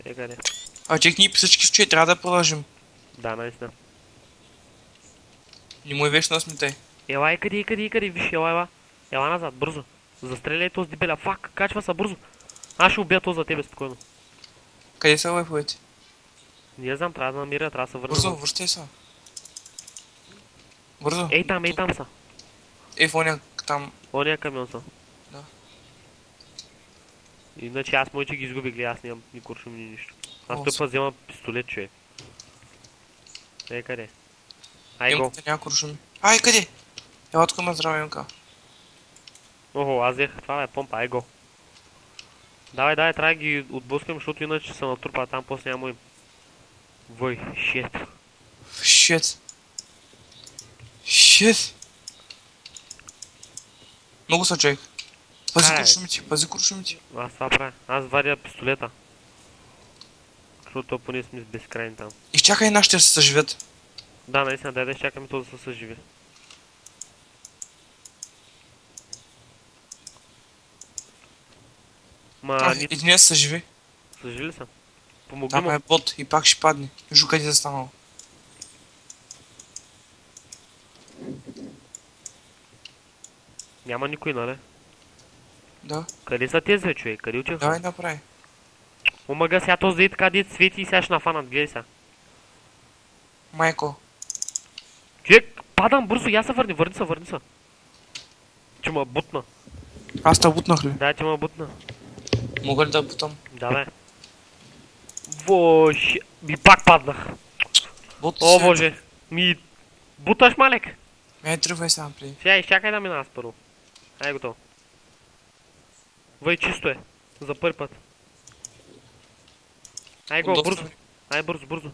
Къде? Чекни, при всички случаи трябва да продължим. Да, наистина. Не му е вечно сметай. Елай, къде, виж, ела. Ела назад, бързо. Застреляй този дебеля, фак, качва се бързо. Аз ще убия този за тебе спокойно. Къде са лайфовете? Не знам, трябва да намеря, трябва да се върна. Бързо, връщай се. Бързо. Ей там са. В оня там. Ония камион са. Да. Иначе аз моите ги изгубих, аз нямам ни куршум, ни нищо. Аз О, той път взема пистолет, човек. Ей, къде? Ай го. Имката няма куршуми. Ай, къде? Ела тук има здрава имка. Охо, аз взех това е помпа, ай го. Давай, трябва да ги отблъскам, защото иначе се натрупа там, после няма им. Вой, шет. Shit. Shit. Много са, човек. Пази куршумите. Аз това правя. Аз вадя пистолета. Защото поне сме безкрайни там. Изчакай нашите да се съживят. Да, наистина, дай да изчакаме то да се съживи. Един се съживи. Съживи ли са? Помогни Там му. е бот и пак ще падне. Вижу къде е застанал. Няма никой, нали? Да. Къде са тези, човек? Къде отиха? Давай направи. Омага, сега този дей така дет свети и сега ще нафанат, гледай сега. Майко. Човек, падам бързо, я се върни се. Че ма бутна. Аз те бутнах ли? Да, че ма бутна. Мога ли да бутам? Да, бе. Воше, ми пак паднах. Бот О, си. боже. Ми буташ, малек. Ей, тръгвай сега преди. Сега изчакай да мина аз първо. Ай, готово. Въй, чисто е. За първи път. Ай го, Удобно бързо. ли? Ай, бързо.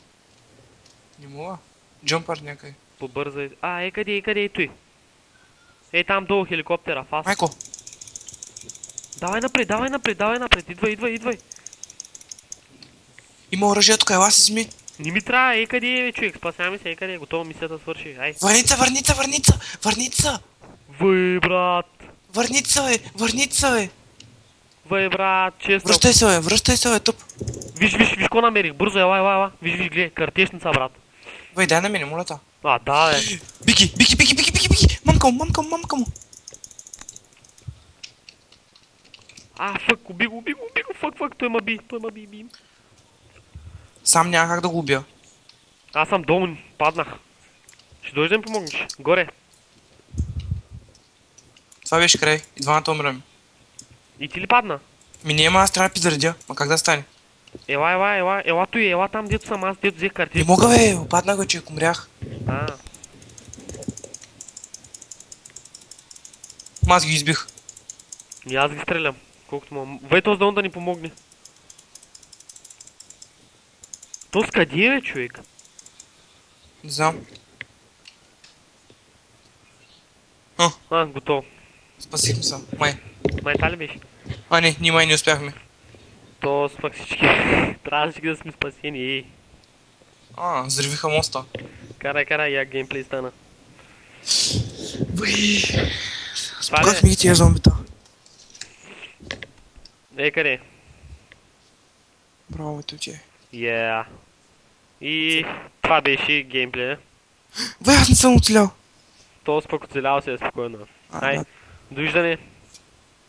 Не мога. Джампър някъде. Побързай. Къде, той? Ей, там долу хеликоптера, фас. Майко. Давай напред. Идвай. Има оръжие тук, ела си зми. Не ми трябва, къде е, човек, спасяваме се, къде е, готова мисията свърши, ай. Върница! Въй, брат. Върница, бе! Въй, брат, честно. Връщай се, бе, тъп. Виж, ко намерих, бързо, ела. Виж, гледай, картешница, брат. Вай, дай на мене, моля та. Да, бе. Бики! Мамка му! Фък, уби го, фък, той ма би. Сам няма как да го убия. Аз съм долу, паднах. Ще дойдеш да ми помогнеш, горе. Това беше край. И двамата умрем. И ти ли падна? Аз трябва да пизредя. Ма как да стане? Ела той, ела там, дето съм аз, дето взех Не картешница. мога, бе, опаднах го, че умрях. Аз ги избих. И аз ги стрелям, колкото мога. Вай този да ни помогне. То с къде е, човек? Не знам. Готово. Спасихме се. Май. Май та ли беше? Не, ние май не успяхме. То спак всички. Трябваше да сме спасени, Взривиха моста. Карай, я геймплей стана. Спугахме ги тия зомбита. Къде? Браво, ти. И това беше геймплея. Аз не съм оцелял. То спък оцелял се спокойно. Довиждане.